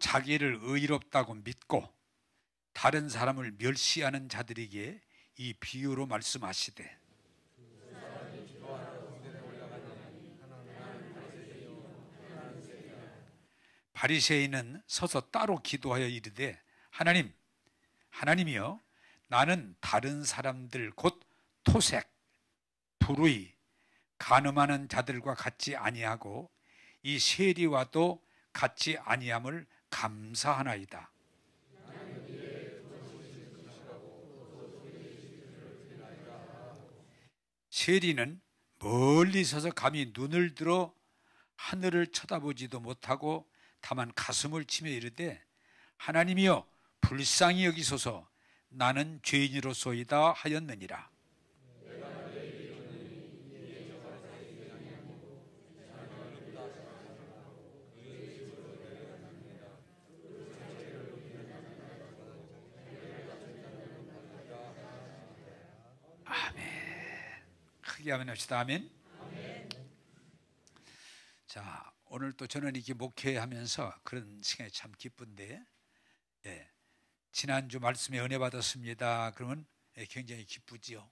자기를 의롭다고 믿고 다른 사람을 멸시하는 자들에게 이 비유로 말씀하시되, 바리새인은 서서 따로 기도하여 이르되, 하나님이여, 나는 다른 사람들 곧 토색, 불의, 간음하는 자들과 같지 아니하고 이 세리와도 같지 아니함을 감사하나이다. 세리는 멀리 서서 감히 눈을 들어 하늘을 쳐다보지도 못하고 다만 가슴을 치며 이르되, 하나님이여 불쌍히 여기소서, 나는 죄인이로소이다 하였느니라. 아멘. 크게 아멘 합시다. 아멘. 자, 오늘 또 저는 이렇게 목회하면서 그런 시간이 참 기쁜데, 지난주 말씀에 은혜 받았습니다. 그러면 굉장히 기쁘지요.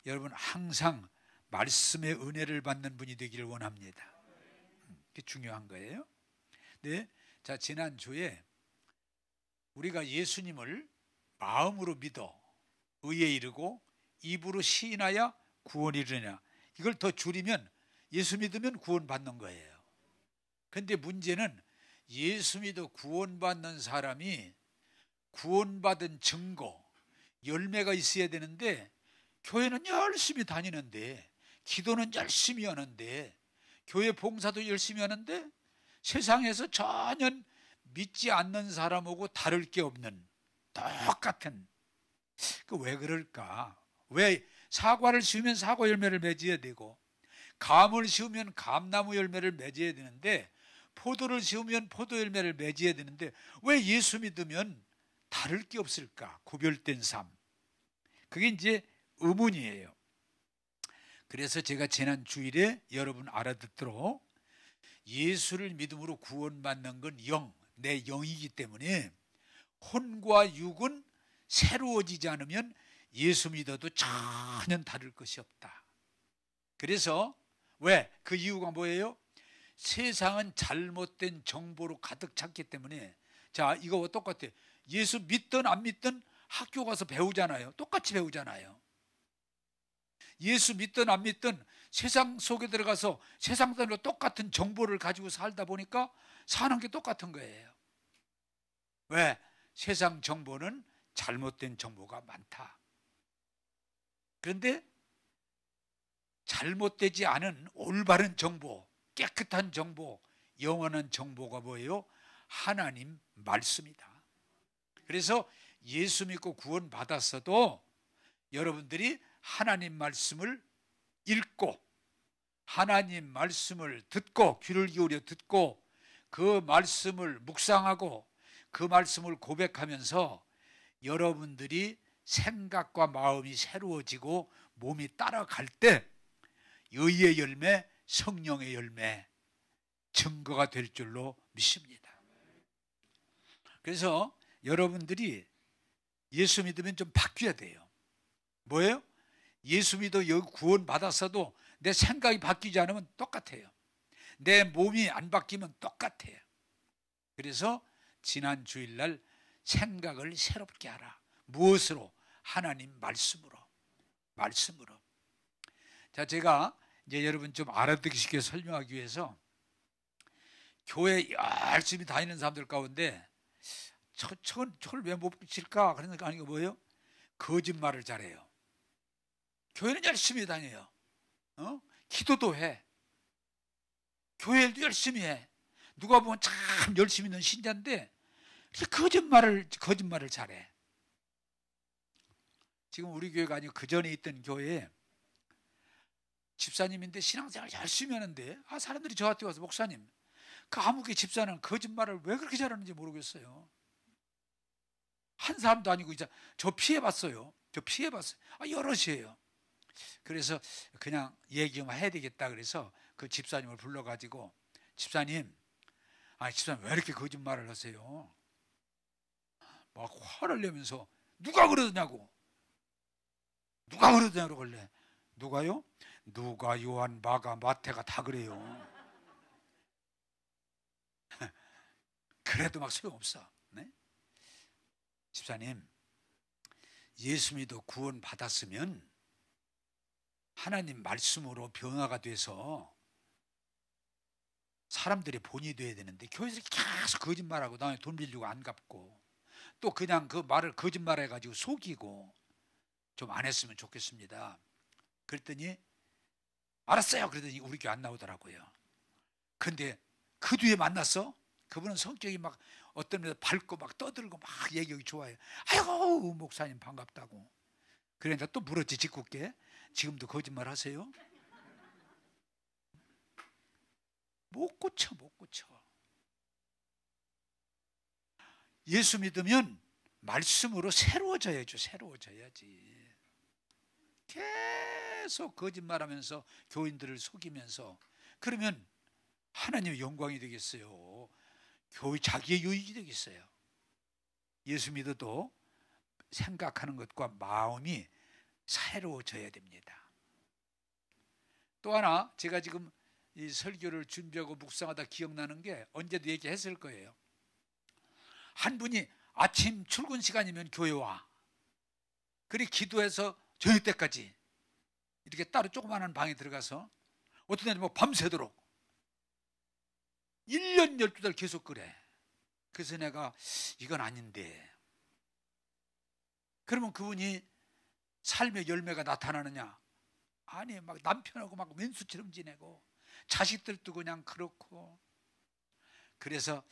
여러분 항상 말씀의 은혜를 받는 분이 되기를 원합니다. 그게 중요한 거예요. 네, 자, 지난주에 우리가 예수님을 마음으로 믿어 의에 이르고 입으로 시인하여 구원이 이르느냐, 이걸 더 줄이면 예수 믿으면 구원받는 거예요. 그런데 문제는 예수 믿어 구원받는 사람이 구원받은 증거, 열매가 있어야 되는데, 교회는 열심히 다니는데, 기도는 열심히 하는데, 교회 봉사도 열심히 하는데, 세상에서 전혀 믿지 않는 사람하고 다를 게 없는 똑같은, 왜 그럴까? 왜 사과를 심으면 사과 열매를 맺어야 되고, 감을 심으면 감나무 열매를 맺어야 되는데, 포도를 심으면 포도 열매를 맺어야 되는데, 왜 예수 믿으면 다를 게 없을까? 구별된 삶. 그게 이제 의문이에요. 그래서 제가 지난 주일에 여러분 알아듣도록, 예수를 믿음으로 구원받는 건 영, 내 영이기 때문에 혼과 육은 새로워지지 않으면 예수 믿어도 전혀 다를 것이 없다. 그래서 왜? 그 이유가 뭐예요? 세상은 잘못된 정보로 가득 찼기 때문에, 자, 이거와 똑같아요. 예수 믿든 안 믿든 학교 가서 배우잖아요. 똑같이 배우잖아요. 예수 믿든 안 믿든 세상 속에 들어가서 세상 사람과 똑같은 정보를 가지고 살다 보니까 사는 게 똑같은 거예요. 왜? 세상 정보는 잘못된 정보가 많다. 그런데 잘못되지 않은 올바른 정보, 깨끗한 정보, 영원한 정보가 뭐예요? 하나님 말씀이다. 그래서 예수 믿고 구원 받았어도 여러분들이 하나님 말씀을 읽고, 하나님 말씀을 듣고, 귀를 기울여 듣고, 그 말씀을 묵상하고, 그 말씀을 고백하면서 여러분들이 생각과 마음이 새로워지고 몸이 따라갈 때 의의 열매, 성령의 열매, 증거가 될 줄로 믿습니다. 그래서 여러분들이 예수 믿으면 좀 바뀌어야 돼요. 뭐예요? 예수 믿어 구원 받았어도 내 생각이 바뀌지 않으면 똑같아요. 내 몸이 안 바뀌면 똑같아요. 그래서 지난 주일날 생각을 새롭게 하라. 무엇으로? 하나님 말씀으로. 자, 제가 이제 여러분 좀 알아듣기 쉽게 설명하기 위해서, 교회 열심히 다니는 사람들 가운데 저걸 왜 못 붙일까? 그러니까 아니, 뭐예요? 거짓말을 잘해요. 교회는 열심히 다녀요. 기도도 해. 교회도 열심히 해. 누가 보면 참 열심히 있는 신자인데 거짓말을 잘해. 지금 우리 교회가 아니고 그 전에 있던 교회에 집사님인데 신앙생활 열심히 하는데, 사람들이 저한테 와서, 목사님, 그 아무개 집사는 거짓말을 왜 그렇게 잘하는지 모르겠어요. 한 사람도 아니고 이제 저 피해봤어요. 여럿이에요. 그래서 그냥 얘기 좀 해야 되겠다 그래서 그 집사님을 불러가지고, 집사님, 아니 집사님 왜 이렇게 거짓말을 하세요? 막 화를 내면서 누가 그러냐고. 누가 그러냐고 그래. 누가요? 누가, 요한, 마가, 마태가 다 그래요. 그래도 막 소용없어. 네? 집사님, 예수 믿어 구원 받았으면 하나님 말씀으로 변화가 돼서 사람들의 본이 돼야 되는데 교회에서 계속 거짓말하고 나한테 돈 빌리고 안 갚고 또 그냥 그 말을 거짓말해가지고 속이고 좀 안 했으면 좋겠습니다. 그랬더니 알았어요. 그러더니 우리 교회 안 나오더라고요. 근데 그 뒤에 만났어? 그분은 성격이 막 어떤 데서 밝고 막 떠들고 막 얘기하기 좋아해요. 아이고 목사님 반갑다고. 그러니까 또 물었지 짓궂게. 지금도 거짓말 하세요? 못 고쳐 못 고쳐. 예수 믿으면 말씀으로 새로워져야죠. 새로워져야지. 계속 거짓말하면서 교인들을 속이면서 그러면 하나님의 영광이 되겠어요? 교회 자기의 유익이 되겠어요? 예수 믿어도 생각하는 것과 마음이 새로워져야 됩니다. 또 하나 제가 지금 이 설교를 준비하고 묵상하다 기억나는 게 언제도 얘기했을 거예요. 한 분이 아침 출근 시간이면 교회 와. 그리 기도해서 저녁 때까지 이렇게 따로 조그마한 방에 들어가서 어떤 날은 뭐 밤새도록 1년 12달 계속 그래. 그래서 내가 이건 아닌데. 그러면 그분이 삶의 열매가 나타나느냐? 아니, 막 남편하고 막 왼수처럼 지내고 자식들도 그냥 그렇고. 그래서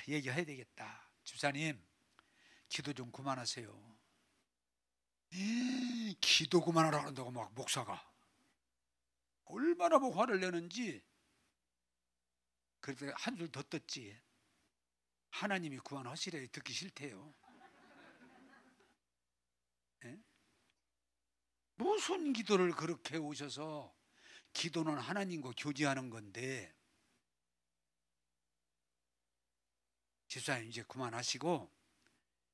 얘기해야 되겠다. 집사님, 기도 좀 그만하세요. 기도 그만하라고 한다고 막 목사가 얼마나 뭐 화를 내는지. 그래서 한줄 더 떴지. 하나님이 그만하시래. 듣기 싫대요. 예? 무슨 기도를 그렇게 오셔서. 기도는 하나님과 교제하는 건데. 집사님 이제 그만하시고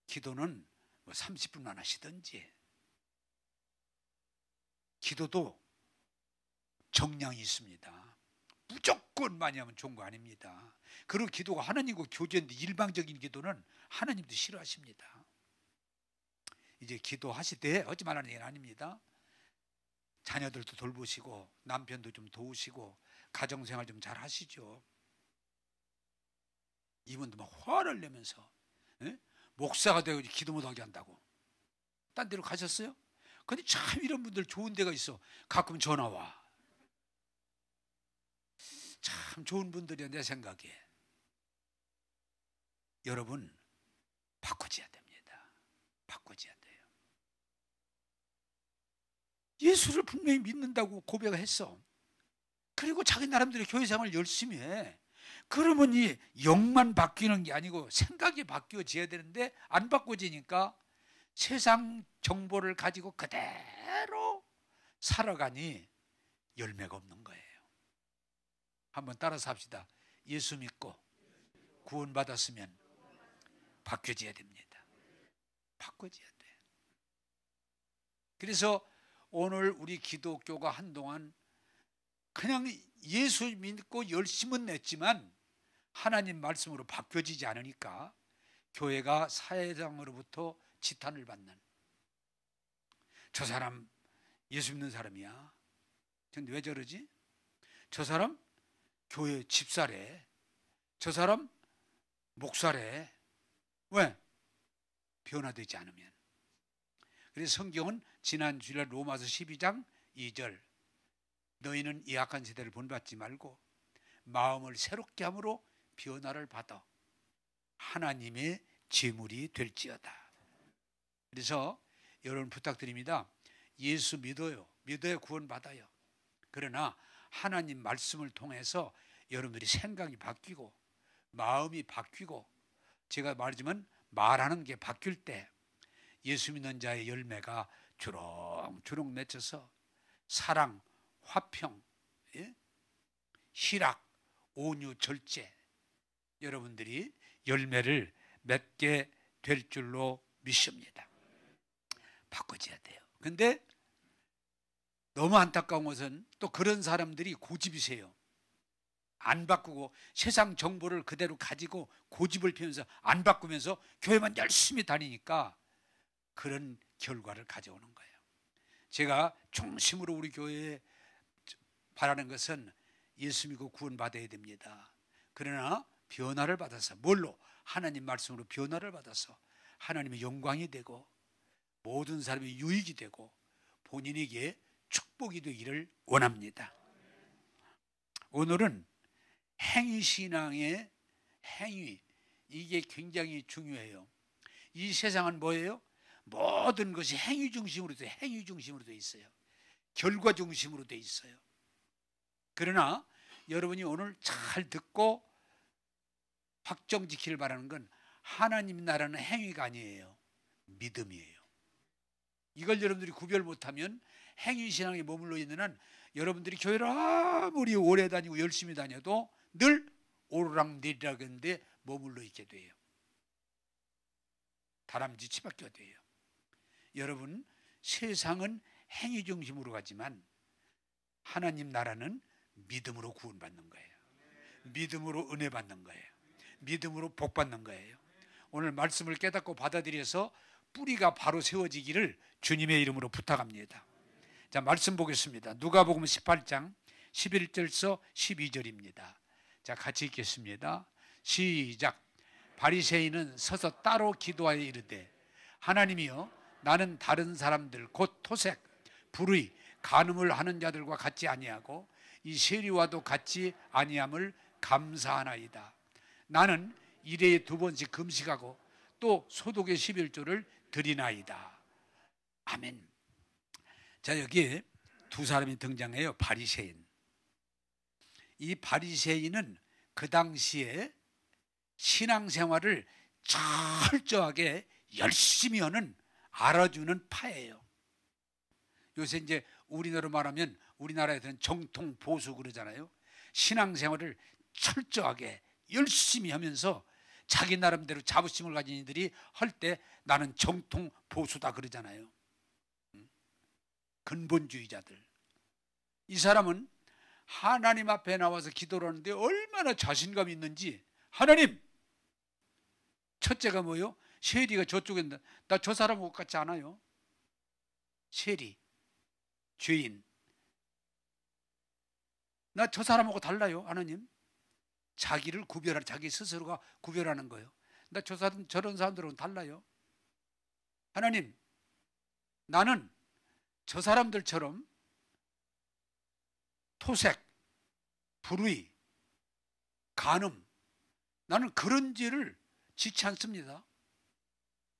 기도는 뭐 30분만 하시든지. 기도도 정량이 있습니다. 무조건 많이 하면 좋은 거 아닙니다. 그리고 기도가 하나님과 교제인데 일방적인 기도는 하나님도 싫어하십니다. 이제 기도하실 때 하지 말라는 얘기는 아닙니다. 자녀들도 돌보시고 남편도 좀 도우시고 가정생활 좀 잘 하시죠. 이분도 막 화를 내면서 목사가 되고 기도 못하게 한다고. 딴 데로 가셨어요? 근데 참 이런 분들 좋은 데가 있어. 가끔 전화 와. 참 좋은 분들이야 내 생각에. 여러분 바꿔줘야 됩니다. 바꿔줘야 돼요. 예수를 분명히 믿는다고 고백했어. 그리고 자기 나름대로 교회생활을 열심히 해. 그러면 이 영만 바뀌는 게 아니고 생각이 바뀌어져야 되는데 안 바꿔지니까 세상 정보를 가지고 그대로 살아가니 열매가 없는 거예요. 한번 따라서 합시다. 예수 믿고 구원받았으면 바뀌어져야 됩니다. 바꿔져야 돼요. 그래서 오늘 우리 기독교가 한동안 그냥 예수 믿고 열심은 냈지만 하나님 말씀으로 바뀌어지지 않으니까 교회가 사회장으로부터 지탄을 받는. 저 사람 예수 믿는 사람이야. 근데 왜 저러지? 저 사람 교회 집사래. 저 사람 목사래. 왜? 변화되지 않으면. 그래서 성경은 지난 주일날 로마서 12장 2절 너희는 이 악한 세대를 본받지 말고 마음을 새롭게 함으로 변화를 받아 하나님의 제물이 될지어다. 그래서 여러분 부탁드립니다. 예수 믿어요. 믿어야 구원받아요. 그러나 하나님 말씀을 통해서 여러분들이 생각이 바뀌고 마음이 바뀌고 제가 말하지만 말하는 게 바뀔 때 예수 믿는 자의 열매가 주렁주렁 맺혀서 사랑, 화평, 희락, 온유, 절제 여러분들이 열매를 맺게 될 줄로 믿습니다. 바꿔줘야 돼요. 근데 너무 안타까운 것은 또 그런 사람들이 고집이세요. 안 바꾸고 세상 정보를 그대로 가지고 고집을 피우면서 안 바꾸면서 교회만 열심히 다니니까 그런 결과를 가져오는 거예요. 제가 중심으로 우리 교회에 바라는 것은 예수 믿고 구원받아야 됩니다. 그러나 변화를 받아서 뭘로? 하나님 말씀으로 변화를 받아서 하나님의 영광이 되고 모든 사람이 유익이 되고 본인에게 축복이 되기를 원합니다. 오늘은 행위신앙의 행위, 이게 굉장히 중요해요. 이 세상은 뭐예요? 모든 것이 행위 중심으로 돼 있어요. 결과 중심으로 돼 있어요. 그러나 여러분이 오늘 잘 듣고 확정지키길 바라는 건 하나님 나라는 행위가 아니에요. 믿음이에요. 이걸 여러분들이 구별 못하면 행위신앙에 머물러 있는 한 여러분들이 교회를 아무리 오래 다니고 열심히 다녀도 늘 오르락내리락 하는데 머물러 있게 돼요. 다람쥐치밖에 돼요. 여러분, 세상은 행위 중심으로 가지만 하나님 나라는 믿음으로 구원받는 거예요. 믿음으로 은혜 받는 거예요. 믿음으로 복 받는 거예요. 오늘 말씀을 깨닫고 받아들여서 뿌리가 바로 세워지기를 주님의 이름으로 부탁합니다. 자, 말씀 보겠습니다. 누가복음 18장 11절서 12절입니다. 자, 같이 읽겠습니다. 시작. 바리새인은 서서 따로 기도하여 이르되 하나님이여, 나는 다른 사람들 곧 토색, 불의, 간음을 하는 자들과 같지 아니하고 이 세리와도 같지 아니함을 감사하나이다. 나는 일에 2번씩 금식하고 또 소독의 11조를 드리나이다. 아멘. 자, 여기에 두 사람이 등장해요. 바리새인. 이 바리새인은 그 당시에 신앙생활을 철저하게 열심히 하는, 알아주는 파예요. 요새 이제 우리나라로 말하면 우리나라에서는 정통 보수 그러잖아요. 신앙생활을 철저하게 열심히 하면서 자기 나름대로 자부심을 가진 이들이 할 때 나는 정통 보수다 그러잖아요. 근본주의자들. 이 사람은 하나님 앞에 나와서 기도를 하는데 얼마나 자신감이 있는지, 하나님, 첫째가 뭐예요? 세리가 저쪽에 있는데 나 저 사람하고 같지 않아요. 세리, 죄인, 나 저 사람하고 달라요. 하나님, 자기를 구별하는, 자기 스스로가 구별하는 거예요. 나 저 사람, 저런 사람들하고는 달라요. 하나님, 나는 저 사람들처럼 토색, 불의, 간음, 나는 그런 죄를 짓지 않습니다.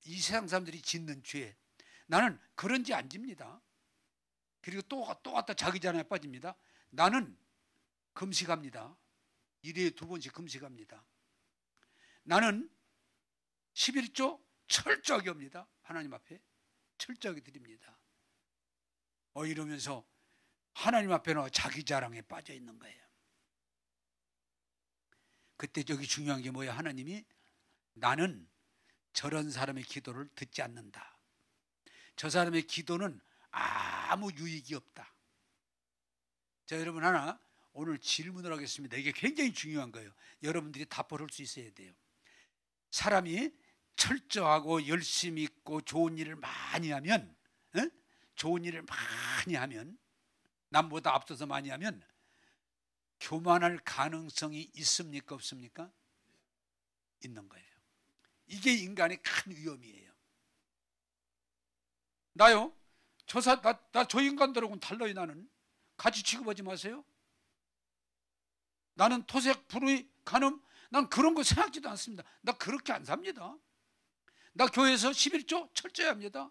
이 세상 사람들이 짓는 죄, 나는 그런 죄 안 집니다. 그리고 또 갖다 자기 전에 빠집니다. 나는 금식합니다. 일에 2번씩 금식합니다. 나는 11조 철저하게 합니다. 하나님 앞에 철저하게 드립니다. 이러면서 하나님 앞에 나와 자기 자랑에 빠져 있는 거예요. 그때 저기 중요한 게 뭐예요? 하나님이 나는 저런 사람의 기도를 듣지 않는다. 저 사람의 기도는 아무 유익이 없다. 자, 여러분, 하나 오늘 질문을 하겠습니다. 이게 굉장히 중요한 거예요. 여러분들이 답을 할 수 있어야 돼요. 사람이 철저하고 열심히 있고 좋은 일을 많이 하면, 좋은 일을 많이 하면, 남보다 앞서서 많이 하면 교만할 가능성이 있습니까? 없습니까? 있는 거예요. 이게 인간의 큰 위험이에요. 나요? 나 저 인간들하고는 달라요. 나는 같이 취급하지 마세요. 나는 토색, 불의, 간음, 난 그런 거 생각지도 않습니다. 나 그렇게 안 삽니다. 나 교회에서 11조 철저히 합니다.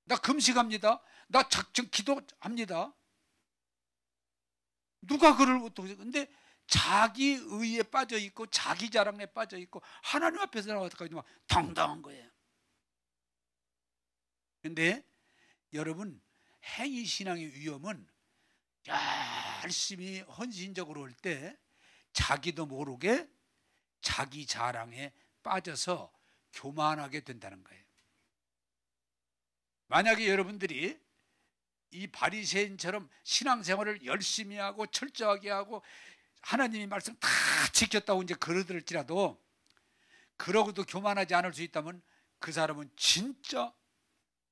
나 금식합니다. 나 작정 기도합니다. 누가 그를 어떻게? 근데 자기 의에 빠져 있고 자기 자랑에 빠져 있고 하나님 앞에서 나와서까지 막 당당한 거예요. 근데 여러분, 행위 신앙의 위험은 열심히 헌신적으로 할 때 자기도 모르게 자기 자랑에 빠져서 교만하게 된다는 거예요. 만약에 여러분들이 이 바리새인처럼 신앙생활을 열심히 하고 철저하게 하고 하나님의 말씀 다 지켰다고 이제 그러들지라도 그러고도 교만하지 않을 수 있다면 그 사람은 진짜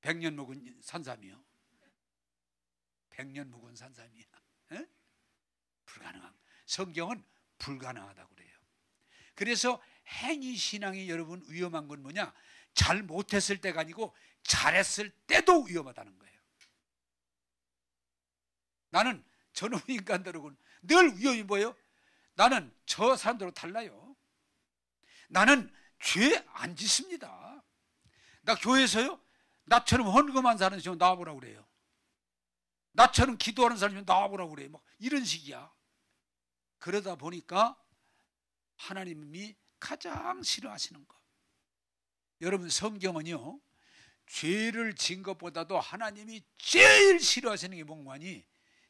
100년 묵은 산삼이요. 100년 묵은 산삼이야. 에? 불가능한. 성경은 불가능하다고 그래요. 그래서 행위신앙이 여러분 위험한 건 뭐냐? 잘 못했을 때가 아니고 잘했을 때도 위험하다는 거예요. 나는 저놈 인간들하고는 늘 위험이 뭐예요? 나는 저 사람들하고 달라요. 나는 죄 안 짓습니다. 나 교회에서요, 나처럼 헌금한 사람 좀 나와보라고 그래요. 나처럼 기도하는 사람 좀 나와보라고 그래요. 막 이런 식이야. 그러다 보니까 하나님이 가장 싫어하시는 거. 여러분, 성경은요, 죄를 진 것보다도 하나님이 제일 싫어하시는 게 뭔가니?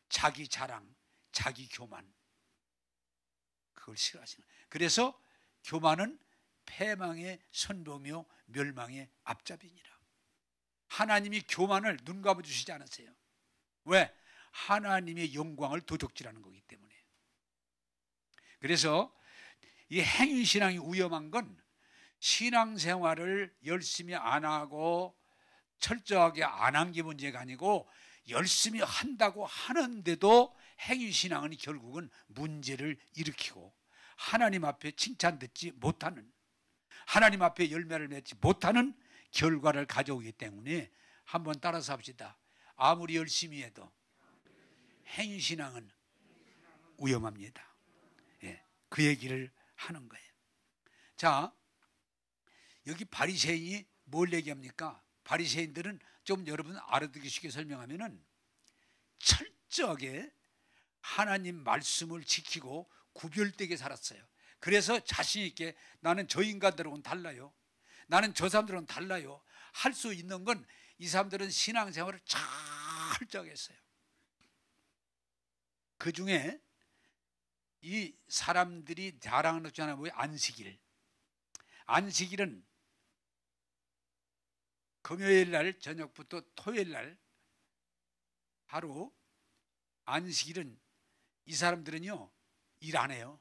자기 자랑, 자기 교만. 그걸 싫어하시는 거예요. 그래서 교만은 패망의 선봉이요 멸망의 앞잡이니라. 하나님이 교만을 눈 감아 주시지 않았어요. 왜? 하나님의 영광을 도둑질하는 거기 때문에. 그래서 이 행위신앙이 위험한 건 신앙생활을 열심히 안 하고 철저하게 안 한 게 문제가 아니고 열심히 한다고 하는데도 행위신앙은 결국은 문제를 일으키고 하나님 앞에 칭찬듣지 못하는, 하나님 앞에 열매를 맺지 못하는 결과를 가져오기 때문에 한번 따라서 합시다. 아무리 열심히 해도 행위신앙은 위험합니다. 예, 그 얘기를 하는 거예요. 자, 여기 바리새인이 뭘 얘기합니까? 바리새인들은 좀 여러분 알아듣기 쉽게 설명하면은 철저하게 하나님 말씀을 지키고 구별되게 살았어요. 그래서 자신 있게 나는 저 인간들하고는 달라요. 나는 저 사람들하고는 달라요. 할 수 있는 건 이 사람들은 신앙생활을 철저하게 했어요. 그 중에 이 사람들이 자랑하는 것 중에 하나 뭐예요? 안식일. 안식일은 금요일 날 저녁부터 토요일 날 하루, 안식일은 이 사람들은요 일 안 해요.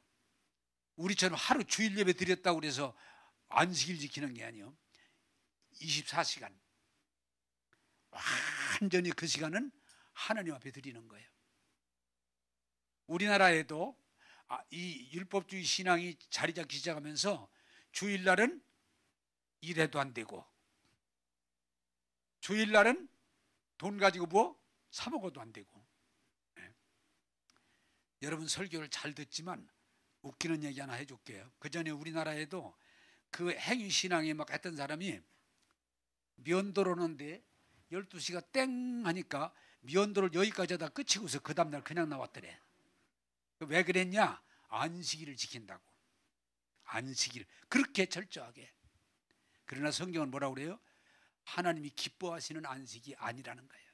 우리처럼 하루 주일 예배 드렸다고 그래서 안식일 지키는 게 아니에요. 24시간 완전히 그 시간은 하나님 앞에 드리는 거예요. 우리나라에도 이 율법주의 신앙이 자리 잡기 시작하면서 주일날은 일해도 안 되고 주일날은 돈 가지고 뭐 사 먹어도 안 되고. 네. 여러분 설교를 잘 듣지만 웃기는 얘기 하나 해줄게요. 그 전에 우리나라에도 그 행위신앙에 막 했던 사람이 면도를 오는데 12시가 땡 하니까 면도를 여기까지 하다 끝이고서 그 다음날 그냥 나왔더래. 왜 그랬냐? 안식일을 지킨다고. 안식일 그렇게 철저하게. 그러나 성경은 뭐라고 그래요? 하나님이 기뻐하시는 안식이 아니라는 거예요.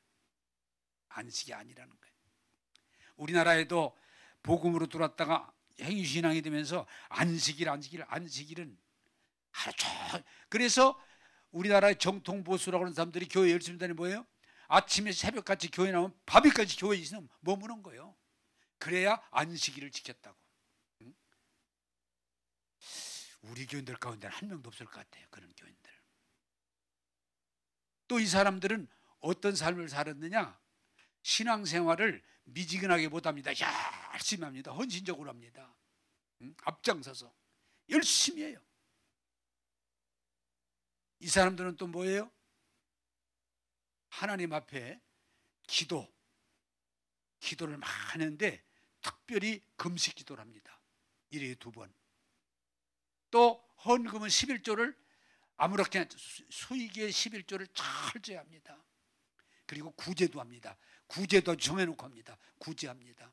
안식이 아니라는 거예요. 우리나라에도 복음으로 들어왔다가 행위신앙이 되면서 안식일은 하루 종일. 그래서 우리나라의 정통보수라고 하는 사람들이 교회 열심히 다니는 뭐예요? 아침에 새벽같이 교회 나오면 밤에까지 교회에 있으면 머무는 거예요. 그래야 안식일을 지켰다고. 응? 우리 교인들 가운데는 한 명도 없을 것 같아요. 그런 교인들. 또 이 사람들은 어떤 삶을 살았느냐? 신앙생활을 미지근하게 못합니다. 열심히 합니다. 헌신적으로 합니다. 응? 앞장서서 열심히 해요. 이 사람들은 또 뭐예요? 하나님 앞에 기도를 많이 하는데 특별히 금식 기도를 합니다. 1회에 2번. 또 헌금은 11조를 아무렇게나 수익의 11조를 철저히 합니다. 그리고 구제도 합니다. 구제도 정해놓고 합니다. 구제합니다.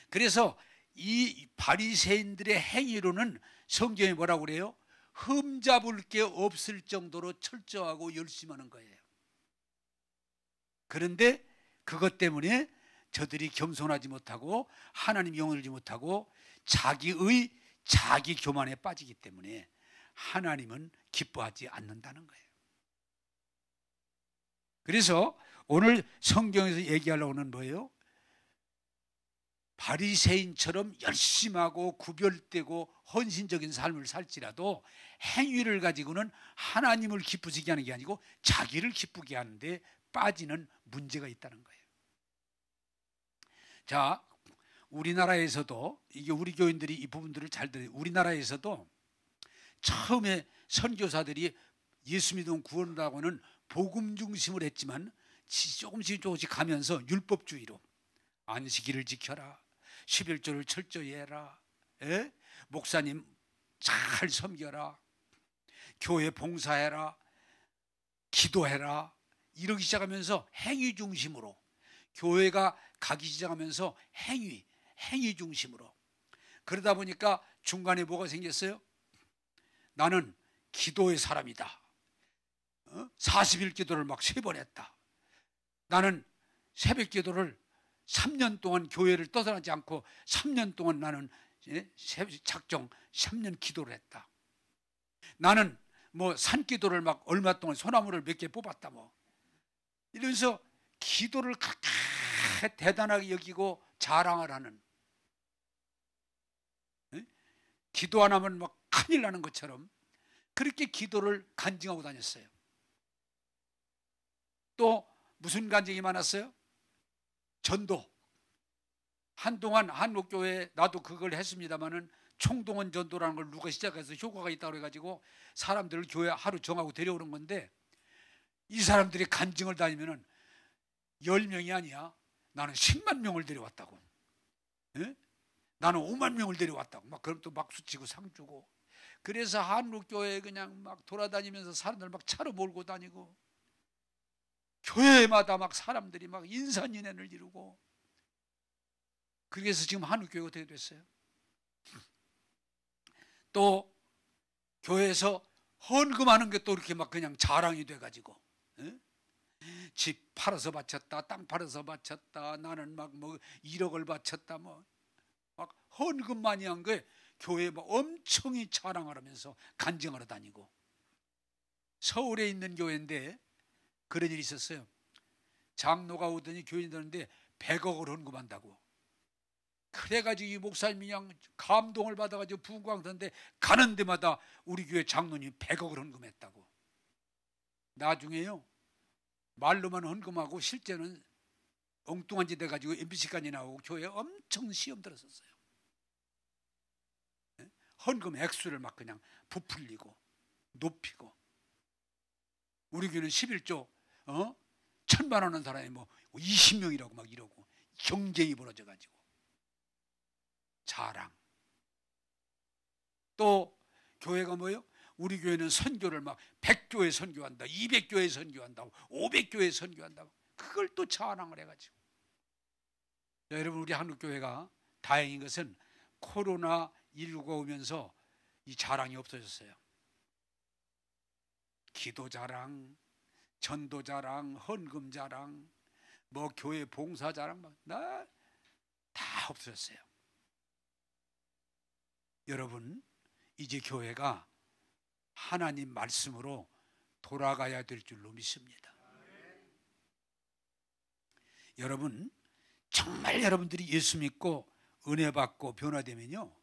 그래서 이 바리새인들의 행위로는 성경이 뭐라고 그래요? 흠잡을 게 없을 정도로 철저하고 열심히 하는 거예요. 그런데 그것 때문에 저들이 겸손하지 못하고 하나님 영을 알지 못하고 자기의 자기 교만에 빠지기 때문에 하나님은 기뻐하지 않는다는 거예요. 그래서 오늘 성경에서 얘기하려고 하는 뭐예요? 바리새인처럼 열심하고 구별되고 헌신적인 삶을 살지라도 행위를 가지고는 하나님을 기쁘시게 하는 게 아니고 자기를 기쁘게 하는데 빠지는 문제가 있다는 거예요. 자, 우리나라에서도, 이게 우리 교인들이 이 부분들을 잘 들어요. 우리나라에서도 처음에 선교사들이 예수 믿음 구원하고는 복음 중심을 했지만 조금씩 가면서 율법주의로 안식일을 지켜라, 11조를 철저히 해라, 목사님 잘 섬겨라, 교회 봉사해라, 기도해라, 이러기 시작하면서 행위 중심으로, 교회가 가기 시작하면서 행위 중심으로, 그러다 보니까 중간에 뭐가 생겼어요? 나는 기도의 사람이다. 40일 기도를 막 3번 했다. 나는 새벽 기도를 3년 동안 교회를 떠나지 않고 3년 동안 나는 작정 3년 기도를 했다. 나는 뭐 산기도를 막 얼마 동안 소나무를 몇 개 뽑았다 뭐 이러면서 기도를 그렇게 대단하게 여기고 자랑을 하는, 기도 안 하면 막 큰일 나는 것처럼 그렇게 기도를 간증하고 다녔어요. 또 무슨 간증이 많았어요? 전도. 한동안 한국교회, 나도 그걸 했습니다마는 총동원 전도라는 걸 누가 시작해서 효과가 있다고 해가지고 사람들을 교회 하루 정하고 데려오는 건데, 이 사람들이 간증을 다니면은 10명이 아니야. 나는 10만 명을 데려왔다고. 나는 5만 명을 데려왔다고. 막 그럼 또 박수 치고 상 주고. 그래서 한국교회 그냥 막 돌아다니면서 사람들 막 차로 몰고 다니고, 교회마다 막 사람들이 막 인산인해를 이루고, 그래서 지금 한국교회가 어떻게 됐어요? 또 교회에서 헌금하는 게 또 이렇게 막 그냥 자랑이 돼가지고, 집 팔아서 바쳤다, 땅 팔아서 바쳤다, 나는 막 뭐 1억을 바쳤다, 뭐 막 헌금 많이 한 거에 교회에 막 엄청히 자랑을 하면서 간증하러 다니고. 서울에 있는 교회인데 그런 일이 있었어요. 장로가 오더니 교인이 되는데 100억을 헌금한다고. 그래가지고 이 목사님이 그냥 감동을 받아가지고 부흥광 던데 가는 데마다 우리 교회 장로님 100억을 헌금했다고. 나중에요, 말로만 헌금하고 실제는 엉뚱한 짓 해가지고 MBC까지 나오고 교회에 엄청 시험 들었었어요. 헌금 액수를 막 그냥 부풀리고 높이고. 우리 교회는 11조 1,000만 원 한 사람이 뭐 20명이라고 막 이러고 경쟁이 벌어져가지고 자랑. 또 교회가 뭐예요? 우리 교회는 선교를 막 100교회 선교한다, 200교회 선교한다, 500교회 선교한다고 그걸 또 자랑을 해가지고. 여러분, 우리 한국교회가 다행인 것은 코로나19가 오면서 이 자랑이 없어졌어요. 기도 자랑, 전도 자랑, 헌금 자랑, 뭐 교회 봉사 자랑 막 다 없어졌어요. 여러분, 이제 교회가 하나님 말씀으로 돌아가야 될 줄로 믿습니다. 여러분, 정말 여러분들이 예수 믿고 은혜 받고 변화되면요,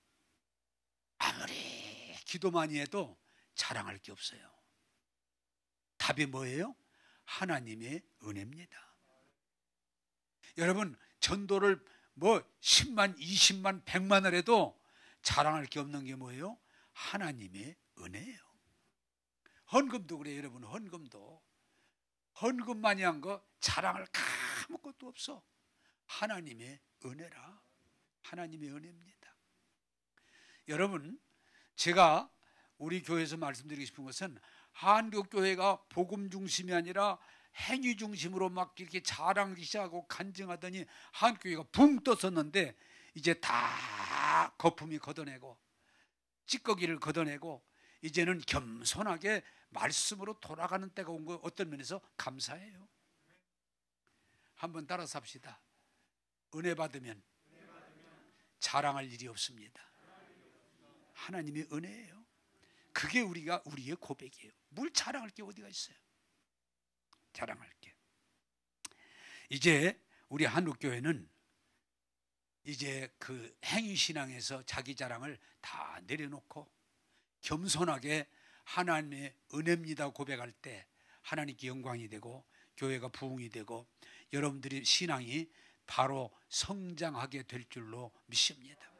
아무리 기도 많이 해도 자랑할 게 없어요. 답이 뭐예요? 하나님의 은혜입니다. 여러분, 전도를 뭐 10만, 20만, 100만을 해도 자랑할 게 없는 게 뭐예요? 하나님의 은혜예요. 헌금도 그래요. 여러분, 헌금도 헌금 많이 한 거 자랑할 아무것도 없어. 하나님의 은혜라. 하나님의 은혜입니다. 여러분, 제가 우리 교회에서 말씀드리고 싶은 것은 한국교회가 복음 중심이 아니라 행위 중심으로 막 이렇게 자랑하기 시작하고 간증하더니 한국교회가 붕 떴었는데 이제 다 거품이 걷어내고 찌꺼기를 걷어내고 이제는 겸손하게 말씀으로 돌아가는 때가 온 거, 어떤 면에서 감사해요. 한번 따라서 합시다. 은혜 받으면 자랑할 일이 없습니다. 하나님의 은혜예요. 그게 우리의 고백이에요. 뭘 자랑할 게 어디가 있어요? 자랑할 게. 이제 우리 한국교회는 이제 그 행위신앙에서 자기 자랑을 다 내려놓고 겸손하게 하나님의 은혜입니다 고백할 때 하나님께 영광이 되고 교회가 부흥이 되고 여러분들이 신앙이 바로 성장하게 될 줄로 믿습니다.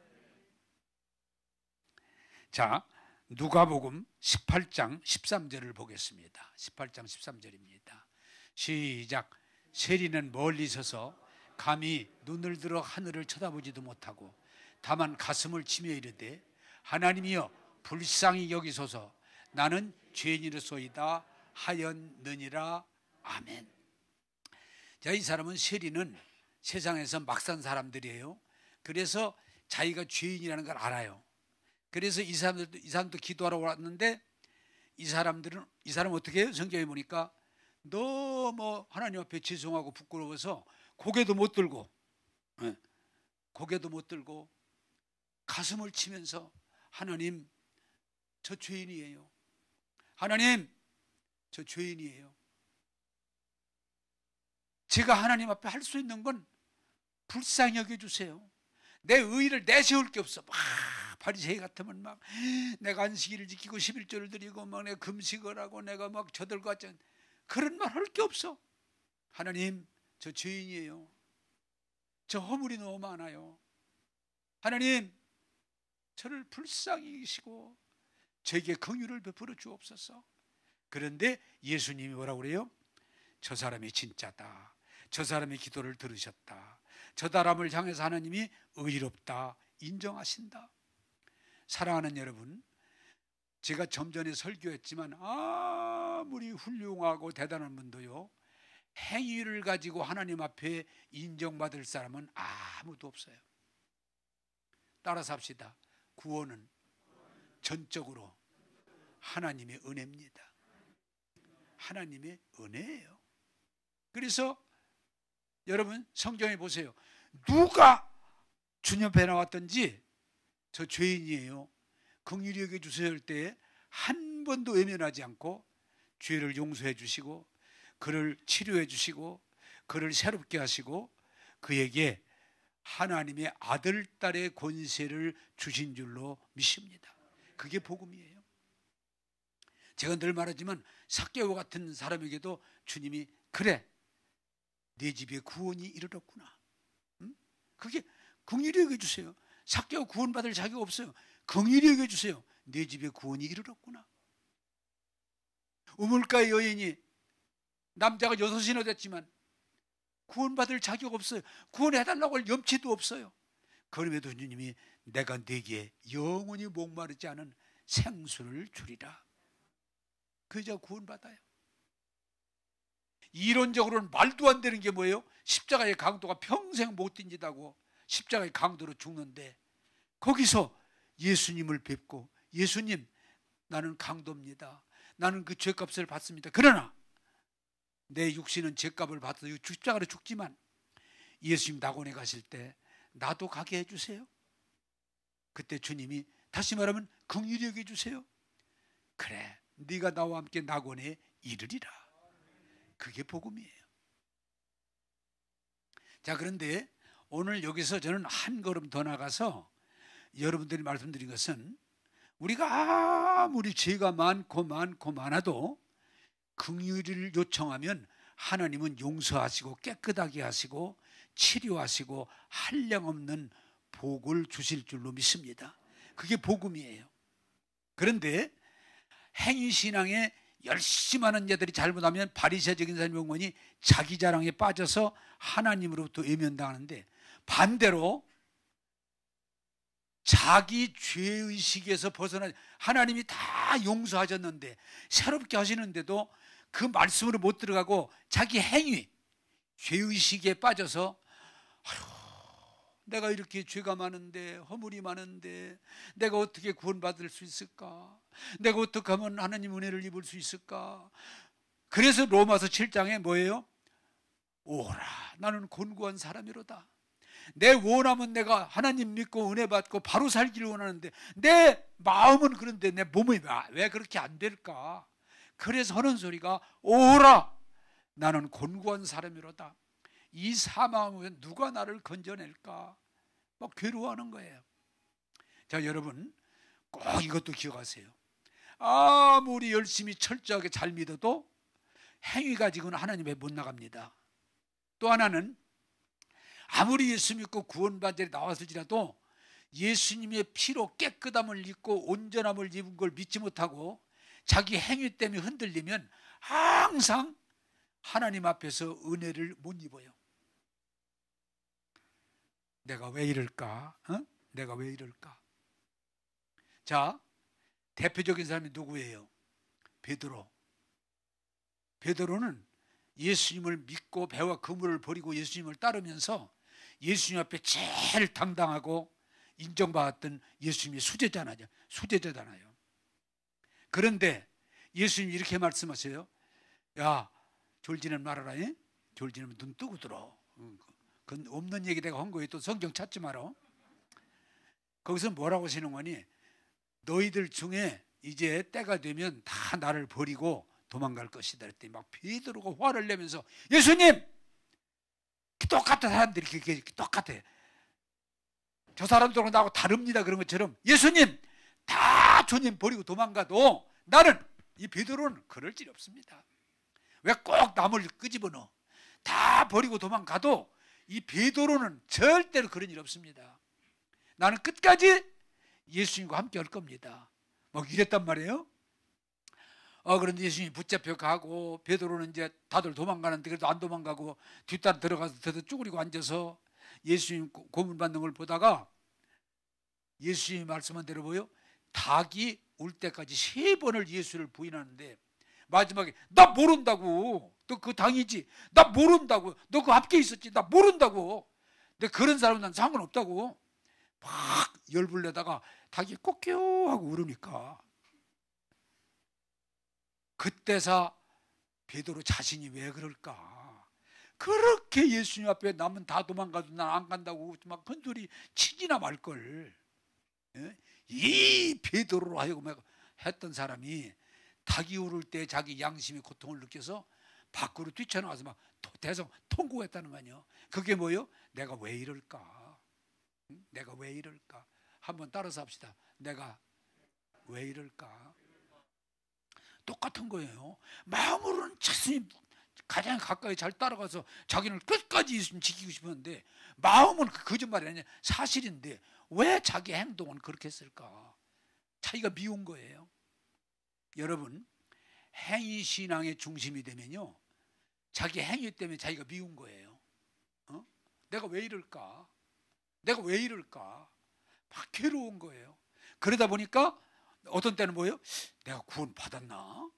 자, 누가복음 18장 13절을 보겠습니다. 18장 13절입니다. 시작. 세리는 멀리 서서 감히 눈을 들어 하늘을 쳐다보지도 못하고 다만 가슴을 치며 이르되 하나님이여 불쌍히 여기소서 나는 죄인이로소이다 하였느니라. 아멘. 자, 이 사람은 세리는 세상에서 막 산 사람들이에요. 그래서 자기가 죄인이라는 걸 알아요. 그래서 이 사람도 기도하러 왔는데 이 사람은 어떻게 해요? 성경에 보니까 너무 하나님 앞에 죄송하고 부끄러워서 고개도 못 들고 가슴을 치면서 하나님 저 죄인이에요. 하나님 저 죄인이에요. 제가 하나님 앞에 할 수 있는 건 불쌍히 여겨주세요. 내 의의를 내세울 게 없어. 막 바리새이 같으면 막 내가 안식일을 지키고 11조를 드리고 막 내가 금식을 하고 내가 막 저들과 같은 그런 말 할 게 없어. 하나님 저 죄인이에요. 저 허물이 너무 많아요. 하나님 저를 불쌍히 여기시고 저에게 긍휼을 베풀어 주옵소서. 그런데 예수님이 뭐라고 그래요? 저 사람이 진짜다. 저 사람의 기도를 들으셨다. 저 사람을 향해서 하나님이 의롭다 인정하신다. 사랑하는 여러분, 제가 좀 전에 설교했지만 아무리 훌륭하고 대단한 분도요 행위를 가지고 하나님 앞에 인정받을 사람은 아무도 없어요. 따라서 합시다. 구원은 전적으로 하나님의 은혜입니다. 하나님의 은혜예요. 그래서 여러분 성경에 보세요. 누가 주님 앞에 나왔든지 저 죄인이에요. 긍휼히 여겨주세요 할 때 한 번도 외면하지 않고 죄를 용서해 주시고 그를 치료해 주시고 그를 새롭게 하시고 그에게 하나님의 아들, 딸의 권세를 주신 줄로 믿습니다. 그게 복음이에요. 제가 늘 말하지만 삭개오 같은 사람에게도 주님이 그래 내 집에 구원이 이르렀구나. 그게 긍휼히 여겨주세요. 삭개오 구원받을 자격 없어요. 긍휼히 여겨주세요. 내 집에 구원이 이르렀구나. 우물가의 여인이 남자가 6이나 됐지만 구원받을 자격 없어요. 구원해달라고 할 염치도 없어요. 그럼에도 주님이 내가 네게 영원히 목마르지 않은 생수를 주리라. 그 여자 구원받아요. 이론적으로는 말도 안 되는 게 뭐예요? 십자가의 강도가 평생 못 뛴다고 십자가의 강도로 죽는데 거기서 예수님을 뵙고 예수님 나는 강도입니다. 나는 그 죄값을 받습니다. 그러나 내 육신은 죄값을 받아서 십자가로 죽지만 예수님 낙원에 가실 때 나도 가게 해주세요. 그때 주님이 다시 말하면 긍휼히 여겨주세요. 그래 네가 나와 함께 낙원에 이르리라. 그게 복음이에요. 자, 그런데 오늘 여기서 저는 한 걸음 더 나가서 여러분들이 말씀드린 것은 우리가 아무리 죄가 많아도 긍휼을 요청하면 하나님은 용서하시고 깨끗하게 하시고 치료하시고 한량없는 복을 주실 줄로 믿습니다. 그게 복음이에요. 그런데 행위신앙에 열심히 하는 자들이 잘못하면 바리새적인 사람이 자기 자랑에 빠져서 하나님으로부터 외면당하는데 반대로 자기 죄의식에서 벗어나 하나님이 다 용서하셨는데 새롭게 하시는데도 그 말씀으로 못 들어가고 자기 행위, 죄의식에 빠져서 내가 이렇게 죄가 많은데 허물이 많은데 내가 어떻게 구원받을 수 있을까? 내가 어떻게 하면 하나님 은혜를 입을 수 있을까? 그래서 로마서 7장에 뭐예요? 오라 나는 곤고한 사람이로다. 내 원함은 내가 하나님 믿고 은혜 받고 바로 살기를 원하는데 내 마음은 그런데 내 몸이 왜 그렇게 안 될까? 그래서 하는 소리가 오라 나는 곤고한 사람이로다. 이 사망에 누가 나를 건져낼까? 막 괴로워하는 거예요. 자, 여러분 꼭 이것도 기억하세요. 아무리 열심히 철저하게 잘 믿어도 행위 가지고는 하나님 앞에 못 나갑니다. 또 하나는 아무리 예수 믿고 구원받은 자리 나왔을지라도 예수님의 피로 깨끗함을 입고 온전함을 입은 걸 믿지 못하고 자기 행위 때문에 흔들리면 항상 하나님 앞에서 은혜를 못 입어요. 내가 왜 이럴까? 내가 왜 이럴까? 자, 대표적인 사람이 누구예요? 베드로. 베드로는 예수님을 믿고 배와 그물을 버리고 예수님을 따르면서 예수님 앞에 제일 당당하고 인정받았던 예수님의 수제자잖아요. 그런데 예수님이 이렇게 말씀하세요. 야, 졸지는 말아라. 졸지는 눈 뜨고 들어. 그건 없는 얘기 내가 한 거예요. 또 성경 찾지 마라. 거기서 뭐라고 하시는 거니? 너희들 중에 이제 때가 되면 다 나를 버리고 도망갈 것이다. 그랬더니 막 베드로가 화를 내면서 예수님! 똑같은 사람들이 똑같아. 저 사람들하고 나하고 다릅니다. 그런 것처럼 예수님! 다 주님 버리고 도망가도 나는 이 베드로는 그럴 일이 없습니다. 왜 꼭 남을 끄집어 넣어? 다 버리고 도망가도 이 베드로는 절대로 그런 일 없습니다. 나는 끝까지 예수님과 함께 할 겁니다. 막 이랬단 말이에요. 그런데 예수님이 붙잡혀 가고 베드로는 이제 다들 도망가는데 그래도 안 도망가고 뒷따라 들어가서 더더 쭈그리고 앉아서 예수님 고문받는 걸 보다가 예수님이 말씀한 대로 보여 닭이 울 때까지 3번을 예수를 부인하는데 마지막에 나 모른다고. 너 그 당이지. 나 모른다고. 너 그 앞에 있었지. 나 모른다고. 근데 그런 사람은 난 상관없다고. 막 열불 내다가 닭이 꼬끼요 하고 울으니까 그때서 베드로 자신이 왜 그럴까? 그렇게 예수님 앞에 남은 다 도망가도 난 안 간다고 막 큰 소리 치지나 말걸. 이 베드로로 하여금 했던 사람이 닭이 울을 때 자기 양심의 고통을 느껴서 밖으로 뛰쳐나와서 막 대성 통곡했다는 거 아니에요. 그게 뭐예요? 내가 왜 이럴까? 내가 왜 이럴까? 한번 따라서 합시다. 내가 왜 이럴까? 똑같은 거예요. 마음으로는 자신이 가장 가까이 잘 따라가서 자기는 끝까지 예수님 지키고 싶었는데 마음은 거짓말이 아니라 사실인데 왜 자기 행동은 그렇게 했을까? 자기가 미운 거예요. 여러분, 행위신앙의 중심이 되면요 자기 행위 때문에 자기가 미운 거예요. 내가 왜 이럴까? 내가 왜 이럴까? 막 괴로운 거예요. 그러다 보니까 어떤 때는 뭐예요? 내가 구원 받았나?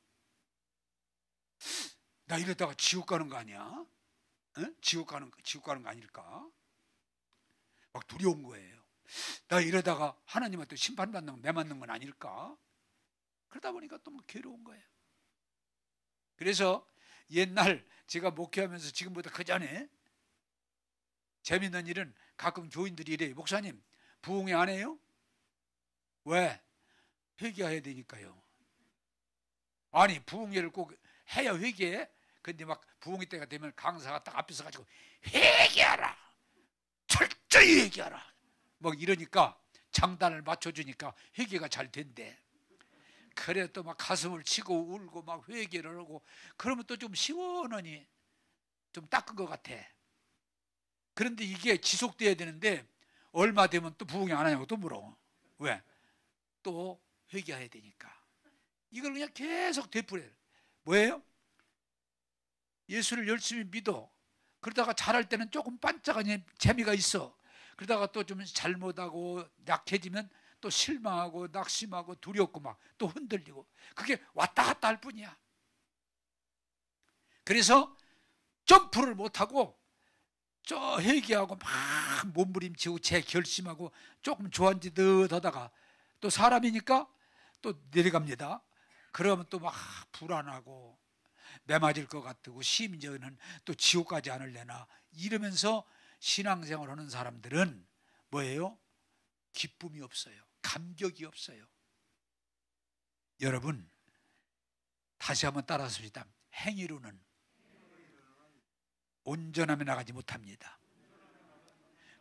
나 이러다가 지옥 가는 거 아니야? 지옥 가는 거 아닐까? 막 두려운 거예요. 나 이러다가 하나님한테 심판받는 거 매맞는 건 아닐까? 그러다 보니까 또 막 괴로운 거예요. 그래서 옛날 제가 목회하면서 지금보다 그 전에 재밌는 일은 가끔 교인들이 이래요. 목사님 부흥회 안 해요? 왜? 회개해야 되니까요. 아니 부흥회를 꼭 해야 회개해? 근데 막 부흥회 때가 되면 강사가 딱 앞에서 가지고 회개하라, 철저히 회개하라 막 이러니까 장단을 맞춰주니까 회개가 잘 된대. 그래 또 막 가슴을 치고 울고 막 회개를 하고 그러면 또 좀 시원하니 좀 닦은 것 같아. 그런데 이게 지속돼야 되는데 얼마 되면 또 부흥회 안 하냐고 또 물어. 왜? 또 회개해야 되니까. 이걸 그냥 계속 되풀이해. 뭐예요? 예수를 열심히 믿어. 그러다가 잘할 때는 조금 반짝하니 재미가 있어. 그러다가 또 좀 잘못하고 약해지면 또 실망하고 낙심하고 두렵고 막 또 흔들리고 그게 왔다 갔다 할 뿐이야. 그래서 점프를 못하고 저 회개하고 막 몸부림치고 재결심하고 조금 좋아진 듯 하다가 또 사람이니까 또 내려갑니다. 그러면 또 막 불안하고 매맞을 것 같고 심지어는 또 지옥 가지 않을래나 이러면서 신앙생활 하는 사람들은 뭐예요? 기쁨이 없어요. 감격이 없어요. 여러분, 다시 한번 따라하십시다. 행위로는 온전함에 나가지 못합니다.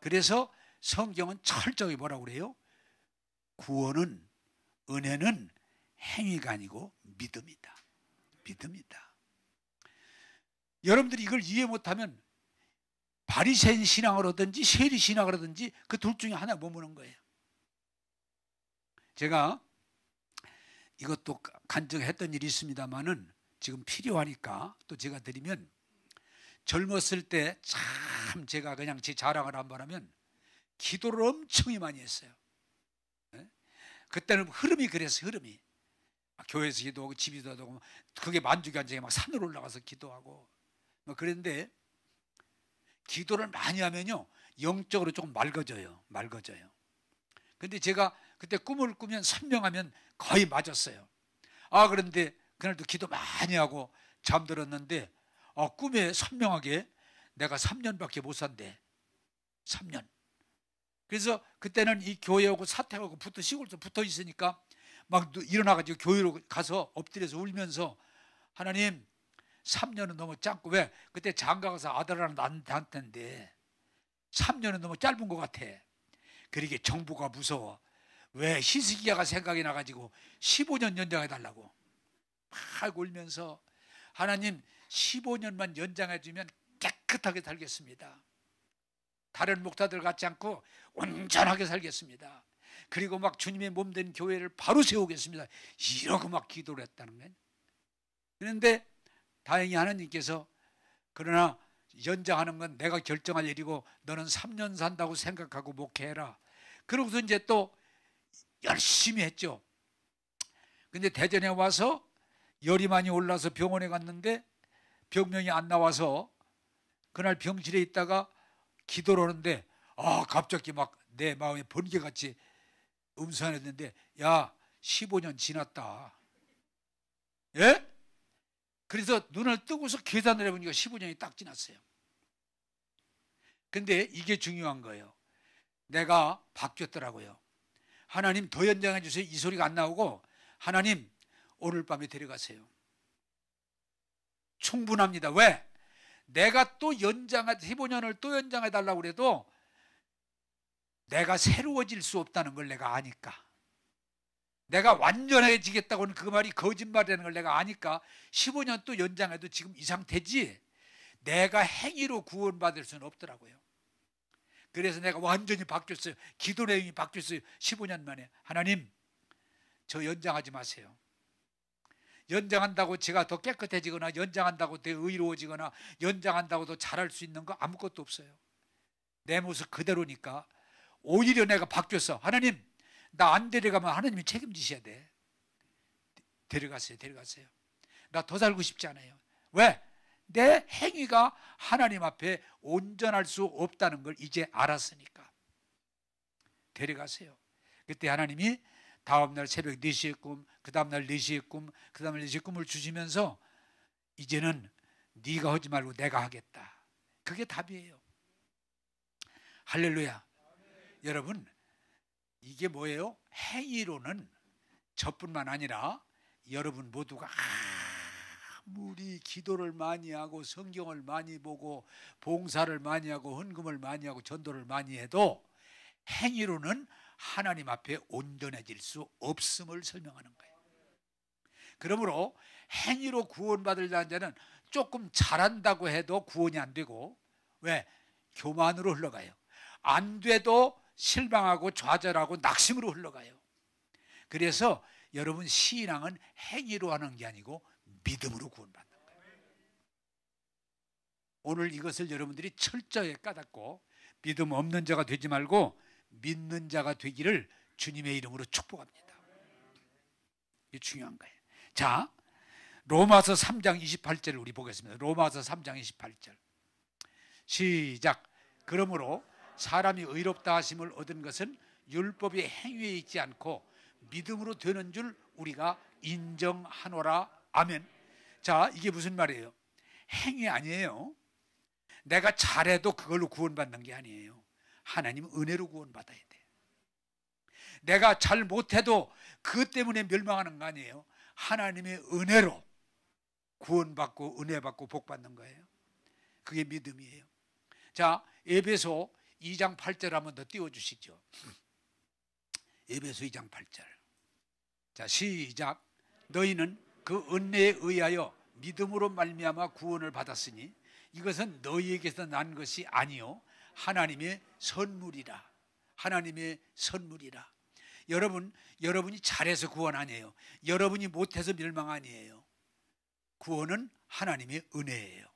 그래서 성경은 철저히 뭐라고 그래요? 구원은, 은혜는 행위가 아니고 믿음이다. 믿음이다. 여러분들이 이걸 이해 못하면 바리새인 신앙을 하든지 세리 신앙을 하든지 그 둘 중에 하나 머무는 거예요. 제가 이것도 간증했던 일이 있습니다만은 지금 필요하니까 또 제가 드리면, 젊었을 때 참 제가 그냥 제 자랑을 한번 하면 기도를 엄청 많이 했어요. 그때는 흐름이 그랬어요. 흐름이 교회에서 기도하고 집에서 기도하고, 그게 만족이 안 되게 막 산으로 올라가서 기도하고 뭐 그랬는데, 기도를 많이 하면요 영적으로 조금 맑아져요. 근데 제가 그때 꿈을 꾸면 선명하면 거의 맞았어요. 그런데 그날도 기도 많이 하고 잠들었는데 꿈에 선명하게 내가 3년밖에 못 산대. 3년. 그래서 그때는 이 교회하고 사택하고 시골에서 붙어 있으니까 막 일어나가지고 교회로 가서 엎드려서 울면서, 하나님 3년은 너무 짧고, 왜? 그때 장가가서 아들 하나 낳았는데 3년은 너무 짧은 것 같아. 그러게 정부가 무서워. 왜? 히스기야가 생각이 나가지고 15년 연장해달라고 막 울면서, 하나님 15년만 연장해주면 깨끗하게 살겠습니다. 다른 목사들 같지 않고 온전하게 살겠습니다. 그리고 막 주님의 몸된 교회를 바로 세우겠습니다. 이러고 막 기도를 했다는 거예요. 그런데 다행히 하나님께서, 그러나 연장하는 건 내가 결정할 일이고 너는 3년 산다고 생각하고 목회해라. 그러고서 이제 또 열심히 했죠. 근데 대전에 와서 열이 많이 올라서 병원에 갔는데 병명이 안 나와서 그날 병실에 있다가 기도를 하는데 갑자기 막 내 마음에 번개같이 음성이 했는데, 야 15년 지났다. 예? 그래서 눈을 뜨고서 계산을 해보니까 15년이 딱 지났어요. 근데 이게 중요한 거예요. 내가 바뀌었더라고요. 하나님 더 연장해 주세요. 이 소리가 안 나오고, 하나님 오늘 밤에 데려가세요. 충분합니다. 왜? 내가 또 15년을 또 연장해 달라고 그래도 내가 새로워질 수 없다는 걸 내가 아니까, 내가 완전해지겠다고는 그 말이 거짓말이라는 걸 내가 아니까 15년 또 연장해도 지금 이 상태지, 내가 행위로 구원받을 수는 없더라고요. 그래서 내가 완전히 바뀌었어요. 기도 내용이 바뀌었어요. 15년 만에. 하나님 저 연장하지 마세요. 연장한다고 제가 더 깨끗해지거나, 연장한다고 더 의로워지거나, 연장한다고 더 잘할 수 있는 거 아무것도 없어요. 내 모습 그대로니까. 오히려 내가 바뀌었어. 하나님 나 안 데려가면 하나님이 책임지셔야 돼. 데려가세요. 나 더 살고 싶지 않아요. 왜? 내 행위가 하나님 앞에 온전할 수 없다는 걸 이제 알았으니까 데려가세요. 그때 하나님이 다음날 새벽 4시에 꿈, 그 다음날 4시에 꿈, 그 다음날 4시에 꿈을 주시면서, 이제는 네가 하지 말고 내가 하겠다. 그게 답이에요. 할렐루야. 여러분, 이게 뭐예요? 행위로는 저뿐만 아니라 여러분 모두가 아무리 기도를 많이 하고 성경을 많이 보고 봉사를 많이 하고 헌금을 많이 하고 전도를 많이 해도 행위로는 하나님 앞에 온전해질 수 없음을 설명하는 거예요. 그러므로 행위로 구원받으려는 자는 조금 잘한다고 해도 구원이 안 되고, 왜? 교만으로 흘러가요. 안 돼도 실망하고 좌절하고 낙심으로 흘러가요. 그래서 여러분, 신앙은 행위로 하는 게 아니고 믿음으로 구원받는 거예요. 오늘 이것을 여러분들이 철저히 깨닫고 믿음 없는 자가 되지 말고 믿는 자가 되기를 주님의 이름으로 축복합니다. 이게 중요한 거예요. 자, 로마서 3장 28절을 우리 보겠습니다. 로마서 3장 28절 시작. 그러므로 사람이 의롭다 하심을 얻은 것은 율법의 행위에 있지 않고 믿음으로 되는 줄 우리가 인정하노라. 아멘. 자, 이게 무슨 말이에요? 행위 아니에요. 내가 잘해도 그걸로 구원받는 게 아니에요. 하나님 은혜로 구원받아야 돼. 내가 잘 못해도 그것 때문에 멸망하는 거 아니에요. 하나님의 은혜로 구원받고 은혜 받고 복 받는 거예요. 그게 믿음이에요. 자, 에베소 2장 8절 한번 더 띄워주시죠. 에베소 2장 8절. 자, 시작. 너희는 그 은혜에 의하여 믿음으로 말미암아 구원을 받았으니 이것은 너희에게서 난 것이 아니요 하나님의 선물이라. 하나님의 선물이라. 여러분이 잘해서 구원 아니에요. 여러분이 못해서 멸망 아니에요. 구원은 하나님의 은혜예요.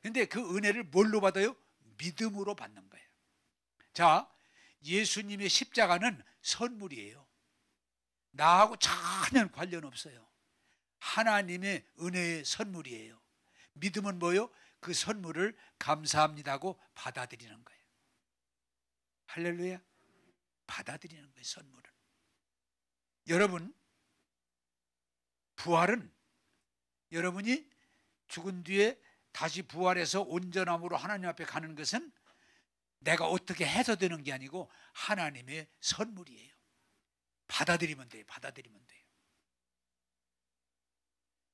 그런데 그 은혜를 뭘로 받아요? 믿음으로 받는 거예요. 자, 예수님의 십자가는 선물이에요. 나하고 전혀 관련 없어요. 하나님의 은혜의 선물이에요. 믿음은 뭐요? 그 선물을 감사합니다 하고 받아들이는 거예요. 할렐루야. 받아들이는 거예요. 선물은. 여러분, 부활은 여러분이 죽은 뒤에 다시 부활해서 온전함으로 하나님 앞에 가는 것은 내가 어떻게 해서 되는 게 아니고 하나님의 선물이에요. 받아들이면 돼요. 받아들이면 돼요.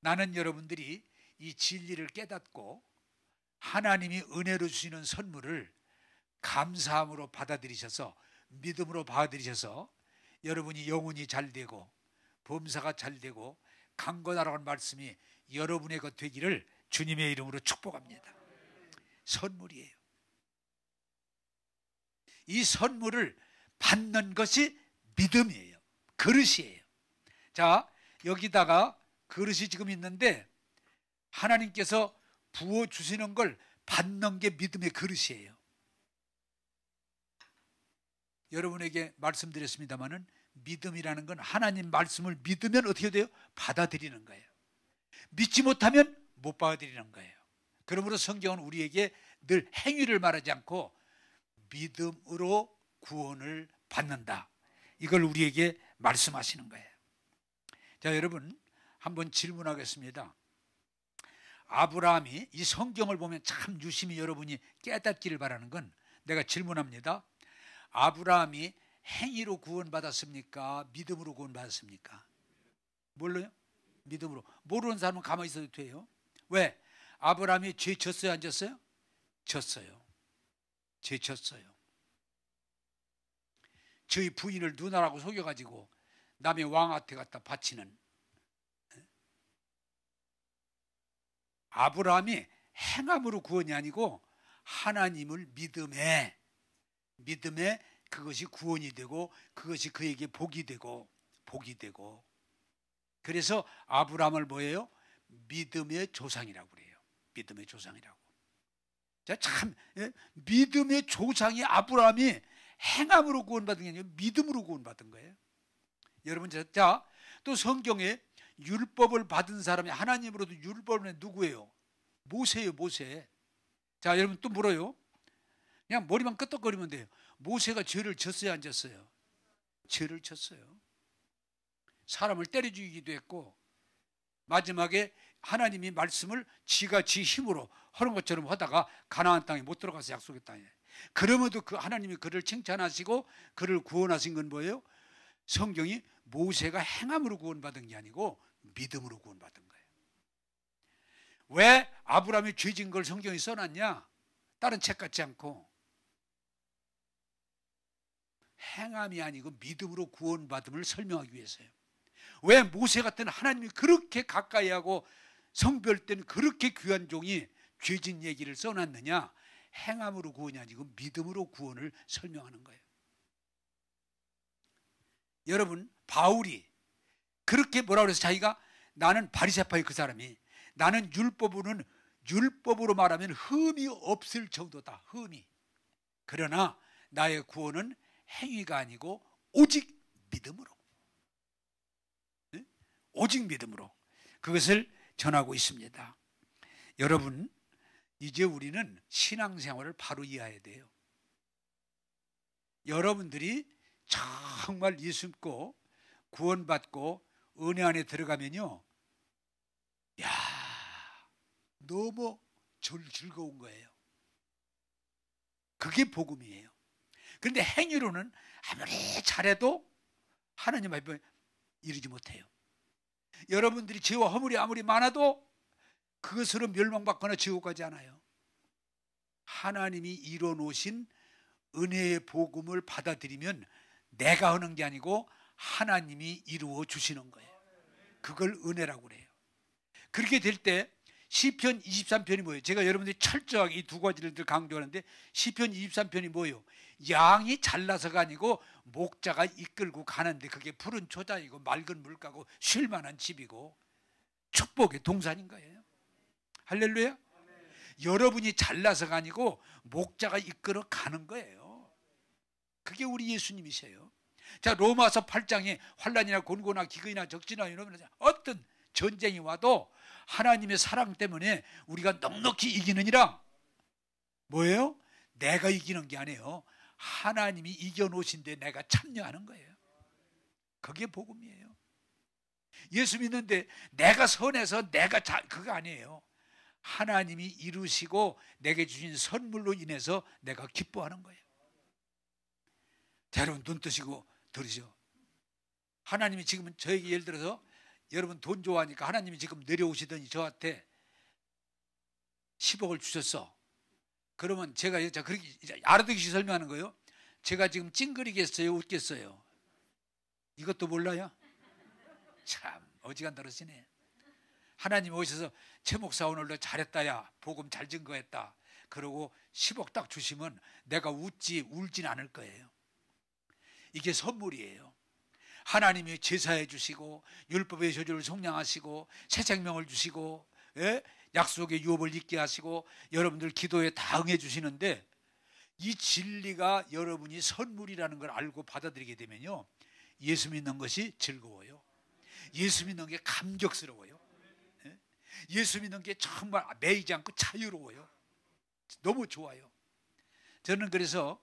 나는 여러분들이 이 진리를 깨닫고 하나님이 은혜로 주시는 선물을 감사함으로 받아들이셔서 믿음으로 받아들이셔서 여러분이 영혼이 잘 되고 범사가 잘 되고 강건하라는 말씀이 여러분의 것 되기를 주님의 이름으로 축복합니다. 선물이에요. 이 선물을 받는 것이 믿음이에요. 그릇이에요. 자, 여기다가 그릇이 지금 있는데 하나님께서 부어주시는 걸 받는 게 믿음의 그릇이에요. 여러분에게 말씀드렸습니다마는 믿음이라는 건 하나님 말씀을 믿으면 어떻게 돼요? 받아들이는 거예요. 믿지 못하면 못 받아들이는 거예요. 그러므로 성경은 우리에게 늘 행위를 말하지 않고 믿음으로 구원을 받는다. 이걸 우리에게 말씀하시는 거예요. 자, 여러분 한번 질문하겠습니다. 아브라함이 이 성경을 보면 참 유심히 여러분이 깨닫기를 바라는 건 내가 질문합니다. 아브라함이 행위로 구원받았습니까? 믿음으로 구원받았습니까? 뭘로요? 믿음으로. 모르는 사람은 가만히 있어도 돼요. 왜? 아브라함이 죄 졌어요? 안 졌어요? 졌어요. 죄 졌어요. 저희 부인을 누나라고 속여가지고 남의 왕한테 갖다 바치는 아브라함이 행함으로 구원이 아니고 하나님을 믿음에 그것이 구원이 되고 그것이 그에게 복이 되고 그래서 아브라함을 뭐예요? 믿음의 조상이라고 그래요. 믿음의 조상이라고. 자, 참 믿음의 조상이 아브라함이 행함으로 구원받은 게 아니라 믿음으로 구원받은 거예요. 여러분, 자, 또 성경에 율법을 받은 사람이 하나님으로도 율법은 누구예요? 모세예요. 모세. 자, 여러분 또 물어요. 그냥 머리만 끄덕거리면 돼요. 모세가 죄를 졌어요? 안 졌어요? 죄를 졌어요. 사람을 때려 죽이기도 했고 마지막에 하나님이 말씀을 지가 지 힘으로 하는 것처럼 하다가 가나안 땅에 못 들어가서 약속의 땅에. 그러면도 그 하나님이 그를 칭찬하시고 그를 구원하신 건 뭐예요? 성경이 모세가 행함으로 구원받은 게 아니고 믿음으로 구원받은 거예요. 왜 아브라함이 죄진 걸 성경에 써놨냐? 다른 책 같지 않고 행함이 아니고 믿음으로 구원받음을 설명하기 위해서요. 왜 모세 같은 하나님이 그렇게 가까이 하고 성별 때는 그렇게 귀한 종이 죄진 얘기를 써놨느냐? 행함으로 구원이 아니고 믿음으로 구원을 설명하는 거예요. 여러분, 바울이 그렇게 뭐라고 그래서 자기가 나는 바리새파의 그 사람이 나는 율법으로 말하면 흠이 없을 정도다. 흠이. 그러나 나의 구원은 행위가 아니고 오직 믿음으로. 네? 오직 믿음으로. 그것을 전하고 있습니다. 여러분, 이제 우리는 신앙생활을 바로 이해해야 돼요. 여러분들이 정말 예수 믿고 구원받고 은혜 안에 들어가면요, 야, 너무 즐거운 거예요. 그게 복음이에요. 그런데 행위로는 아무리 잘해도 하나님 앞에 이르지 못해요. 여러분들이 죄와 허물이 아무리 많아도 그것으로 멸망받거나 지옥 가지 않아요. 하나님이 이뤄놓으신 은혜의 복음을 받아들이면 내가 하는 게 아니고 하나님이 이루어 주시는 거예요. 그걸 은혜라고 그래요. 그렇게 될 때 시편 23편이 뭐예요? 제가 여러분들이 철저하게 이 두 가지를 늘 강조하는데 시편 23편이 뭐예요? 양이 잘나서가 아니고 목자가 이끌고 가는데 그게 푸른 초장이고 맑은 물가고 쉴 만한 집이고 축복의 동산인 거예요. 할렐루야. 여러분이 잘나서가 아니고 목자가 이끌어 가는 거예요. 그게 우리 예수님이세요. 자, 로마서 8장에 환난이나 곤고나 기근이나 적진이나 이러면 어떤 전쟁이 와도 하나님의 사랑 때문에 우리가 넉넉히 이기느니라. 뭐예요? 내가 이기는 게 아니에요. 하나님이 이겨놓으신데 내가 참여하는 거예요. 그게 복음이에요. 예수 믿는데 내가 선해서 그거 아니에요. 하나님이 이루시고 내게 주신 선물로 인해서 내가 기뻐하는 거예요. 자, 여러분 눈 뜨시고 들으시오. 하나님이 지금 저에게 예를 들어서 여러분 돈 좋아하니까 하나님이 지금 내려오시더니 저한테 10억을 주셨어. 그러면 제가 그렇게 알아듣기 설명하는 거예요. 제가 지금 찡그리겠어요? 웃겠어요? 이것도 몰라요? 참 어지간다 그러시네. 하나님 오셔서 최 목사 오늘도 잘했다야, 복음 잘 증거했다, 그러고 10억 딱 주시면 내가 울진 않을 거예요. 이게 선물이에요. 하나님이 제사해 주시고 율법의 저주를 속량하시고 새 생명을 주시고, 예? 약속의 유업을 잊게 하시고 여러분들 기도에 다 응해 주시는데, 이 진리가 여러분이 선물이라는 걸 알고 받아들이게 되면요, 예수 믿는 것이 즐거워요. 예수 믿는 게 감격스러워요. 예? 예수 믿는 게 정말 매이지 않고 자유로워요. 너무 좋아요. 저는 그래서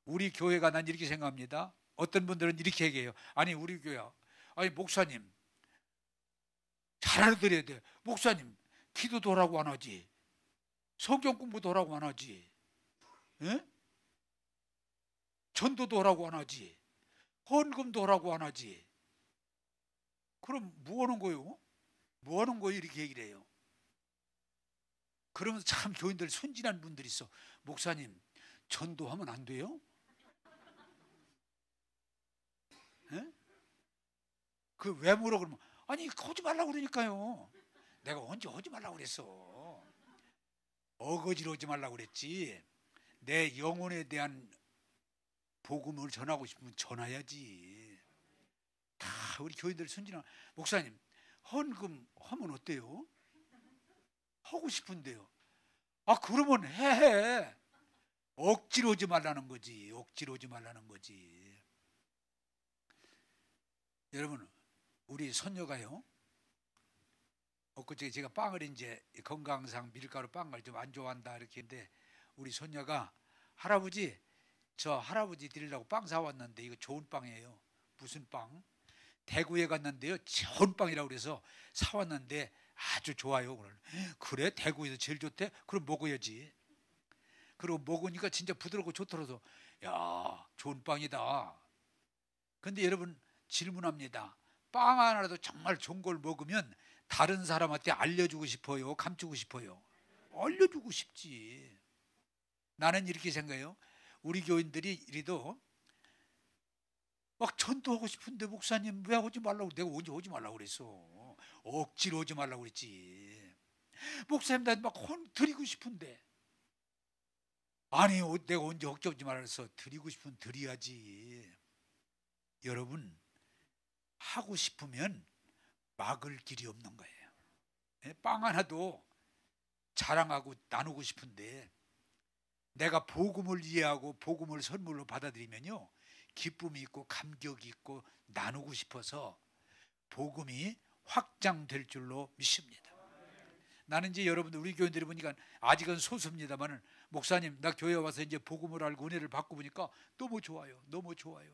우리 교회가 난 이렇게 생각합니다. 어떤 분들은 이렇게 얘기해요. 아니 우리 교회야, 아니 목사님 잘 알아들어야 돼. 목사님 기도도 하라고 안 하지, 성경 공부도 하라고 안 하지, 예? 전도도 하라고 안 하지, 헌금도 하라고 안 하지. 그럼 뭐 하는 거예요? 뭐 하는 거예요? 이렇게 얘기를 해요. 그러면서 참 교인들 순진한 분들이 있어. 목사님 전도하면 안 돼요? 예? 그 왜 물어? 그러면 아니 하지 말라고 그러니까요. 내가 언제 하지 말라고 그랬어. 어거지로 하지 말라고 그랬지. 내 영혼에 대한 복음을 전하고 싶으면 전해야지. 다 우리 교인들 순진한. 목사님 헌금 하면 어때요? 하고 싶은데요. 아 그러면 해. 억지로 오지 말라는 거지. 억지로 오지 말라는 거지. 여러분 우리 손녀가요, 엊그제 제가 빵을 이제 건강상 밀가루 빵을 좀 안 좋아한다 이렇게 했는데, 우리 손녀가 할아버지 저 할아버지 드리려고 빵 사왔는데 이거 좋은 빵이에요. 무슨 빵? 대구에 갔는데요 좋은 빵이라고 그래서 사왔는데 아주 좋아요. 그래? 대구에서 제일 좋대? 그럼 먹어야지. 그리고 먹으니까 진짜 부드럽고 좋더라서 야 좋은 빵이다. 근데 여러분 질문합니다. 빵 하나라도 정말 좋은 걸 먹으면 다른 사람한테 알려주고 싶어요? 감추고 싶어요? 알려주고 싶지. 나는 이렇게 생각해요. 우리 교인들이 이래도 막 전도하고 싶은데 목사님 왜 오지 말라고, 내가 언제 오지 말라고 그랬어. 억지로 오지 말라고 그랬지. 목사님 나 막 드리고 싶은데, 아니 내가 언제 억지 오지 말라 그랬어. 드리고 싶으면 드려야지. 여러분 하고 싶으면 막을 길이 없는 거예요. 빵 하나도 자랑하고 나누고 싶은데 내가 복음을 이해하고 복음을 선물로 받아들이면요 기쁨이 있고 감격이 있고 나누고 싶어서 복음이 확장될 줄로 믿습니다. 나는 이제 여러분들 우리 교인들이 보니까 아직은 소수입니다만은, 목사님 나 교회 와서 이제 복음을 알고 은혜를 받고 보니까 너무 좋아요. 너무 좋아요.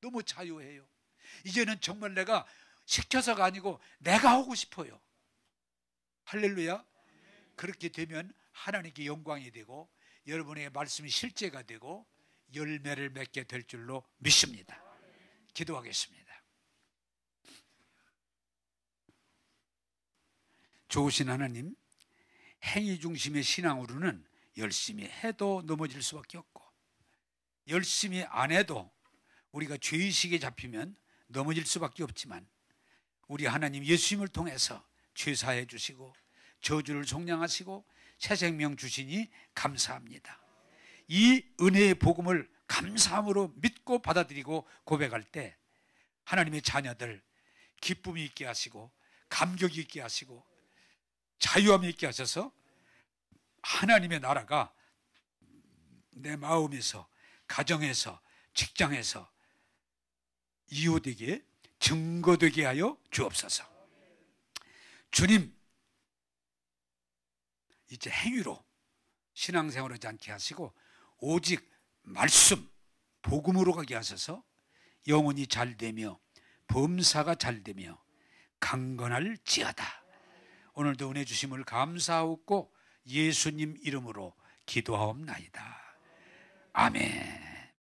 너무 자유해요. 이제는 정말 내가 시켜서가 아니고 내가 하고 싶어요. 할렐루야. 그렇게 되면 하나님께 영광이 되고 여러분의 말씀이 실제가 되고 열매를 맺게 될 줄로 믿습니다. 기도하겠습니다. 좋으신 하나님, 행위 중심의 신앙으로는 열심히 해도 넘어질 수밖에 없고 열심히 안 해도 우리가 죄의식에 잡히면 넘어질 수밖에 없지만 우리 하나님 예수님을 통해서 죄사해 주시고 저주를 속량하시고 새 생명 주시니 감사합니다. 이 은혜의 복음을 감사함으로 믿고 받아들이고 고백할 때 하나님의 자녀들 기쁨이 있게 하시고 감격이 있게 하시고 자유함이 있게 하셔서 하나님의 나라가 내 마음에서, 가정에서, 직장에서 이웃에게 증거되게 하여 주옵소서. 주님, 이제 행위로 신앙생활을 하지 않게 하시고 오직 말씀, 복음으로 가게 하셔서 영혼이 잘되며 범사가 잘되며 강건할지어다. 오늘도 은혜 주심을 감사하고 예수님 이름으로 기도하옵나이다. 아멘.